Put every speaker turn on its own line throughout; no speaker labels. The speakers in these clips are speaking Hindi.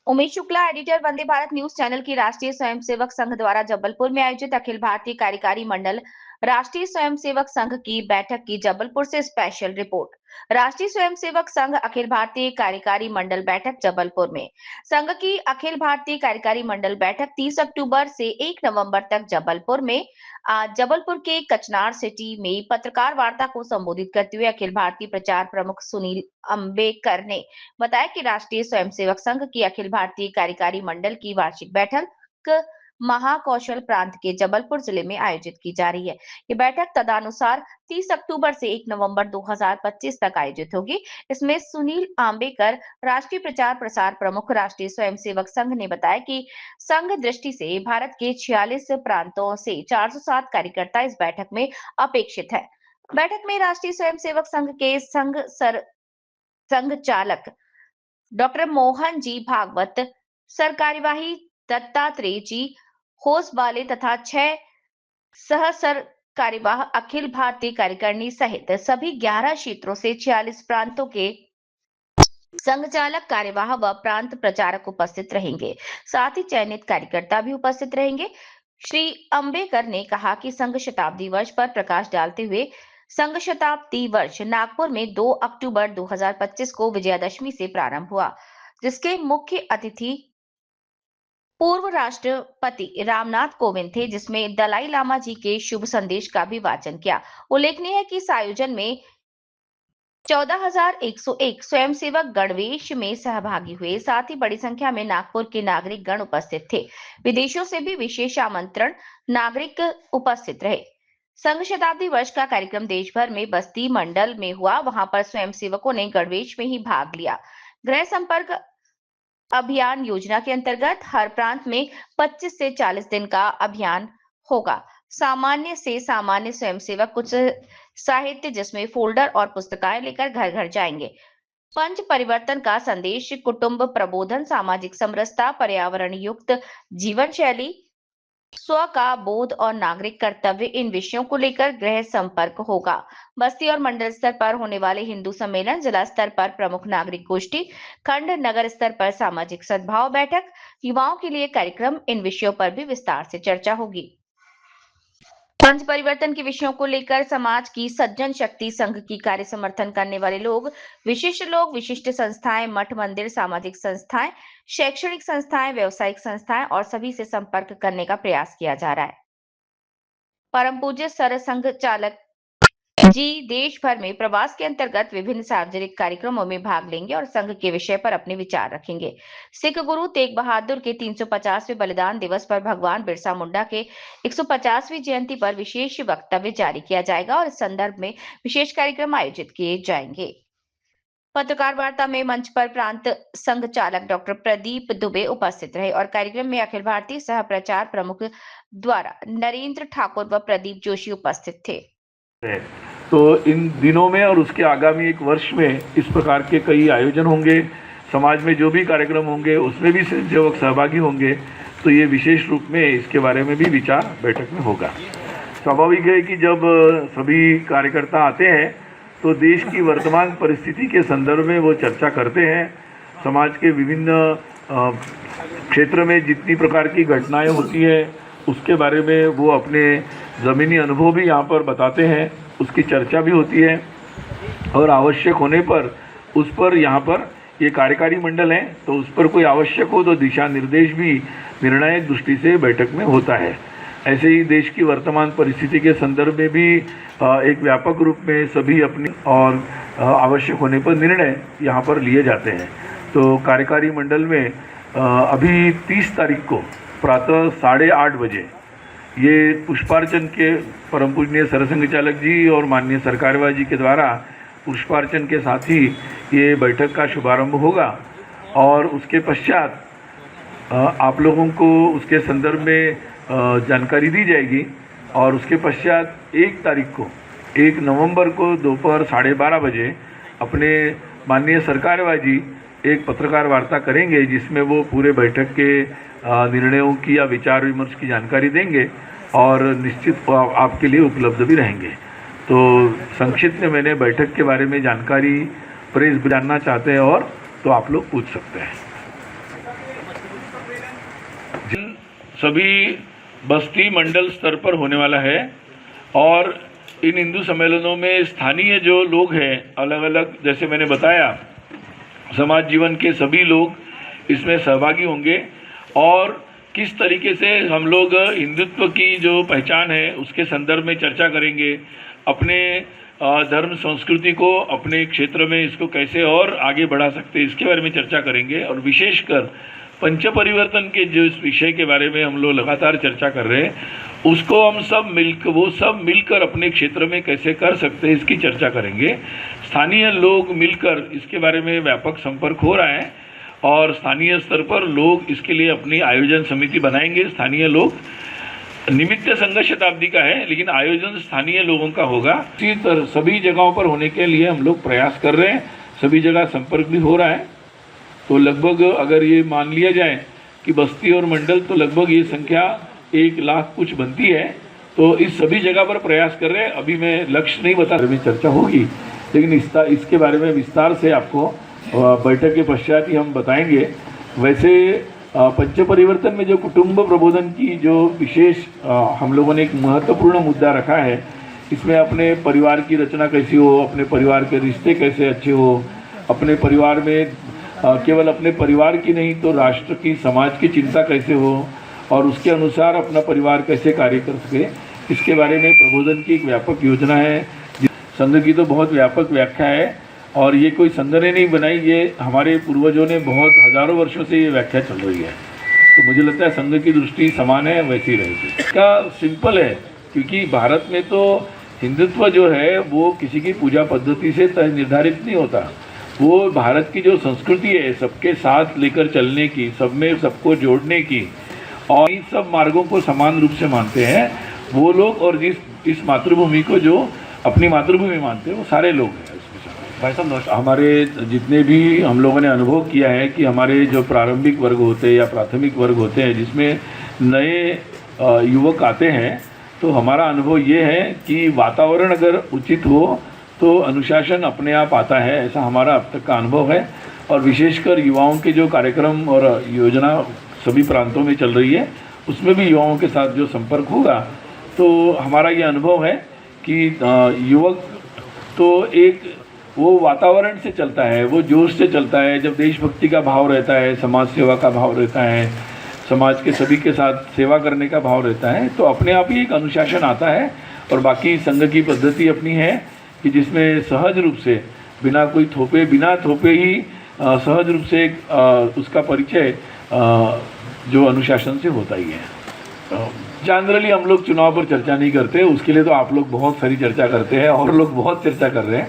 Umesh Shukla, editor, Vande Bharat news channel की राष्ट्रीय स्वयंसेवक संघ द्वारा जबलपुर में आयोजित अखिल भारतीय कार्यकारी मंडल राष्ट्रीय स्वयंसेवक संघ की बैठक की जबलपुर से स्पेशल रिपोर्ट। राष्ट्रीय स्वयंसेवक संघ अखिल भारतीय कार्यकारी मंडल बैठक जबलपुर में। संघ की अखिल भारतीय कार्यकारी मंडल बैठक 30 अक्टूबर से 1 नवंबर तक जबलपुर में। आज जबलपुर के कचनार सिटी में पत्रकार वार्ता को संबोधित करते हुए अखिल भारतीय प्रचार प्रमुख सुनील अंबेकर ने बताया कि राष्ट्रीय स्वयंसेवक संघ की अखिल भारतीय कार्यकारी मंडल की वार्षिक बैठक महाकौशल प्रांत के जबलपुर जिले में आयोजित की जा रही है। ये बैठक तदनुसार 30 अक्टूबर से 1 नवंबर 2025 तक आयोजित होगी। इसमें सुनील आंबेकर, राष्ट्रीय प्रचार प्रसार प्रमुख राष्ट्रीय स्वयंसेवक संघ ने बताया कि संघ दृष्टि से भारत के 46 प्रांतों से 407 कार्यकर्ता इस बैठक में अपेक्षित है। बैठक में राष्ट्रीय स्वयंसेवक संघ के संघ चालक डॉक्टर मोहन जी भागवत, सरकार्यवाही दत्तात्रेय जी होसबाले तथा 6 सह कार्यवाह अखिल भारतीय कार्यकारिणी सहित सभी 11 क्षेत्रों से 46 प्रांतों के संघ चालक, कार्यवाह व प्रांत प्रचारक उपस्थित रहेंगे। साथ ही चयनित कार्यकर्ता भी उपस्थित रहेंगे। श्री अंबेकर ने कहा कि संघ शताब्दी वर्ष पर प्रकाश डालते हुए संघ शताब्दी वर्ष नागपुर में 2 अक्टूबर 2025 को विजयादशमी से प्रारंभ हुआ, जिसके मुख्य अतिथि पूर्व राष्ट्रपति रामनाथ कोविंद थे, जिसमें दलाई लामा जी के शुभ संदेश का भी वाचन किया। उल्लेखनीय है कि इस आयोजन में 14,101 स्वयंसेवक गणवेश में सहभागी हुए। साथ ही बड़ी संख्या में नागपुर के नागरिक गण उपस्थित थे। विदेशों से भी विशेष आमंत्रण नागरिक उपस्थित रहे। संघ शताब्दी वर्ष का कार्यक्रम देश भर में बस्ती मंडल में हुआ। वहां पर स्वयंसेवकों ने गणवेश में ही भाग लिया। गृह संपर्क अभियान योजना के अंतर्गत हर प्रांत में 25 से 40 दिन का अभियान होगा। सामान्य से सामान्य स्वयंसेवक कुछ साहित्य जिसमें फोल्डर और पुस्तकाएं लेकर घर घर जाएंगे। पंच परिवर्तन का संदेश, कुटुंब प्रबोधन, सामाजिक समरसता, पर्यावरण युक्त जीवन शैली, स्व का बोध और नागरिक कर्तव्य, इन विषयों को लेकर गृह संपर्क होगा। बस्ती और मंडल स्तर पर होने वाले हिंदू सम्मेलन, जिला स्तर पर प्रमुख नागरिक गोष्ठी, खंड नगर स्तर पर सामाजिक सद्भाव बैठक, युवाओं के लिए कार्यक्रम, इन विषयों पर भी विस्तार से चर्चा होगी। पंच परिवर्तन के विषयों को लेकर समाज की सज्जन शक्ति संघ की कार्य समर्थन करने वाले लोग, विशिष्ट संस्थाएं, मठ मंदिर, सामाजिक संस्थाएं, शैक्षणिक संस्थाएं, व्यावसायिक संस्थाएं और सभी से संपर्क करने का प्रयास किया जा रहा है। परम पूज्य सरसंघ चालक जी देश भर में प्रवास के अंतर्गत विभिन्न सार्वजनिक कार्यक्रमों में भाग लेंगे और संघ के विषय पर अपने विचार रखेंगे। सिख गुरु तेग बहादुर के 350वें बलिदान दिवस पर भगवान बिरसा मुंडा के 150वीं जयंती पर विशेष वक्तव्य जारी किया जाएगा और इस संदर्भ में विशेष कार्यक्रम आयोजित किए जाएंगे। पत्रकार वार्ता में मंच पर प्रांत संघ चालक डॉक्टर प्रदीप दुबे उपस्थित रहे और कार्यक्रम में अखिल भारतीय सह प्रचार प्रमुख द्वारा नरेंद्र ठाकुर व प्रदीप जोशी उपस्थित थे।
तो इन दिनों में और उसके आगामी एक वर्ष में इस प्रकार के कई आयोजन होंगे। समाज में जो भी कार्यक्रम होंगे उसमें भी स्वयंसेवक सहभागी होंगे, तो ये विशेष रूप में इसके बारे में भी विचार बैठक में होगा। स्वाभाविक है कि जब सभी कार्यकर्ता आते हैं तो देश की वर्तमान परिस्थिति के संदर्भ में वो चर्चा करते हैं। समाज के विभिन्न क्षेत्र में जितनी प्रकार की घटनाएं होती हैं उसके बारे में वो अपने ज़मीनी अनुभव भी यहाँ पर बताते हैं, उसकी चर्चा भी होती है और आवश्यक होने पर उस पर यहाँ पर ये कार्यकारी मंडल है तो उस पर कोई आवश्यक हो तो दिशा निर्देश भी निर्णायक दृष्टि से बैठक में होता है। ऐसे ही देश की वर्तमान परिस्थिति के संदर्भ में भी एक व्यापक रूप में सभी अपनी और आवश्यक होने पर निर्णय यहाँ पर लिए जाते हैं। तो कार्यकारी मंडल में अभी 30 तारीख को प्रातः 8:30 बजे ये पुष्पार्चन के परम पूजनीय सरसंघ चालक जी और माननीय सरकारवाह जी के द्वारा पुष्पार्चन के साथ ही ये बैठक का शुभारंभ होगा और उसके पश्चात आप लोगों को उसके संदर्भ में जानकारी दी जाएगी और उसके पश्चात 1 नवंबर को दोपहर 12:30 बजे अपने माननीय सरकारवाह जी एक पत्रकार वार्ता करेंगे जिसमें वो पूरे बैठक के निर्णयों की या विचार विमर्श की जानकारी देंगे और निश्चित आपके लिए उपलब्ध भी रहेंगे। तो संक्षिप्त में मैंने बैठक के बारे में जानकारी प्रेस जानना चाहते हैं और तो आप लोग पूछ सकते हैं। सभी बस्ती मंडल स्तर पर होने वाला है और इन हिंदू सम्मेलनों में स्थानीय जो लोग हैं अलग अलग, जैसे मैंने बताया, समाज जीवन के सभी लोग इसमें सहभागी होंगे और किस तरीके से हम लोग हिंदुत्व की जो पहचान है उसके संदर्भ में चर्चा करेंगे, अपने धर्म संस्कृति को अपने क्षेत्र में इसको कैसे और आगे बढ़ा सकते हैं इसके बारे में चर्चा करेंगे। और विशेषकर पंच परिवर्तन के जो इस विषय के बारे में हम लोग लगातार चर्चा कर रहे हैं उसको हम सब मिलकर अपने क्षेत्र में कैसे कर सकते हैं इसकी चर्चा करेंगे। स्थानीय लोग मिलकर इसके बारे में व्यापक संपर्क हो रहा है और स्थानीय स्तर पर लोग इसके लिए अपनी आयोजन समिति बनाएंगे। स्थानीय लोग, निमित्त संघ शताब्दी का है लेकिन आयोजन स्थानीय लोगों का होगा। इसी तरह सभी जगहों पर होने के लिए हम लोग प्रयास कर रहे हैं, सभी जगह संपर्क भी हो रहा है। तो लगभग अगर ये मान लिया जाए कि बस्ती और मंडल तो लगभग ये संख्या 1 लाख कुछ बनती है, तो इस सभी जगह पर प्रयास कर रहे हैं। अभी मैं लक्ष्य नहीं बता रहा, चर्चा होगी लेकिन इसके बारे में विस्तार से आपको बैठक के पश्चात ही हम बताएंगे। वैसे पंच परिवर्तन में जो कुटुंब प्रबोधन की जो विशेष हम लोगों ने एक महत्वपूर्ण मुद्दा रखा है, इसमें अपने परिवार की रचना कैसी हो, अपने परिवार के रिश्ते कैसे अच्छे हो, अपने परिवार में केवल अपने परिवार की नहीं तो राष्ट्र की, समाज की चिंता कैसे हो और उसके अनुसार अपना परिवार कैसे कार्य कर सके, इसके बारे में प्रबोधन की एक व्यापक योजना है। संघ की तो बहुत व्यापक व्याख्या है और ये कोई संघ ने नहीं बनाई, ये हमारे पूर्वजों ने बहुत हजारों वर्षों से ये व्याख्या चल रही है। तो मुझे लगता है संघ की दृष्टि समान है, वैसी रहेगी। इसका सिंपल है क्योंकि भारत में तो हिंदुत्व जो है वो किसी की पूजा पद्धति से निर्धारित नहीं होता, वो भारत की जो संस्कृति है सबके साथ लेकर चलने की, सब में सबको जोड़ने की, और इन सब मार्गों को समान रूप से मानते हैं वो लोग। और इस मातृभूमि को जो अपनी मातृभूमि मानते हैं वो सारे लोग हैं। भाई साहब, हमारे जितने भी हम लोगों ने अनुभव किया है कि हमारे जो प्रारंभिक वर्ग होते हैं या प्राथमिक वर्ग होते हैं जिसमें नए युवक आते हैं, तो हमारा अनुभव ये है कि वातावरण अगर उचित हो तो अनुशासन अपने आप आता है, ऐसा हमारा अब तक का अनुभव है। और विशेषकर युवाओं के जो कार्यक्रम और योजना सभी प्रांतों में चल रही है उसमें भी युवाओं के साथ जो संपर्क होगा, तो हमारा ये अनुभव है कि युवक तो एक वो वातावरण से चलता है, वो जोश से चलता है। जब देशभक्ति का भाव रहता है, समाज सेवा का भाव रहता है, समाज के सभी के साथ सेवा करने का भाव रहता है, तो अपने आप ही एक अनुशासन आता है। और बाकी संघ की पद्धति अपनी है कि जिसमें सहज रूप से बिना थोपे ही सहज रूप से उसका परिचय जो अनुशासन से होता ही है। जनरली हम लोग चुनाव पर चर्चा नहीं करते, उसके लिए तो आप लोग बहुत सारी चर्चा करते हैं और लोग बहुत चर्चा कर रहे हैं।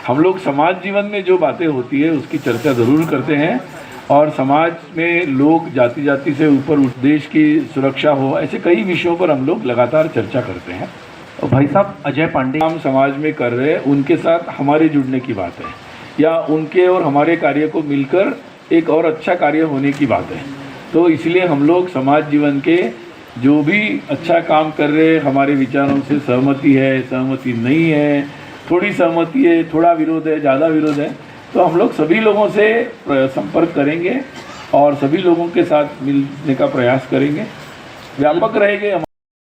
हम लोग समाज जीवन में जो बातें होती है उसकी चर्चा ज़रूर करते हैं और समाज में लोग जाति से ऊपर देश की सुरक्षा हो, ऐसे कई विषयों पर हम लोग लगातार चर्चा करते हैं।
और भाई साहब, अजय पांडे
हम समाज में कर रहे हैं, उनके साथ हमारे जुड़ने की बात है या उनके और हमारे कार्य को मिलकर एक और अच्छा कार्य होने की बात है। तो इसलिए हम लोग समाज जीवन के जो भी अच्छा काम कर रहे हैं, हमारे विचारों से सहमति है, सहमति नहीं है, थोड़ी सहमति है, थोड़ा विरोध है, ज़्यादा विरोध है, तो हम लोग सभी लोगों से संपर्क करेंगे और सभी लोगों के साथ मिलने का प्रयास करेंगे, व्यापक रहेंगे।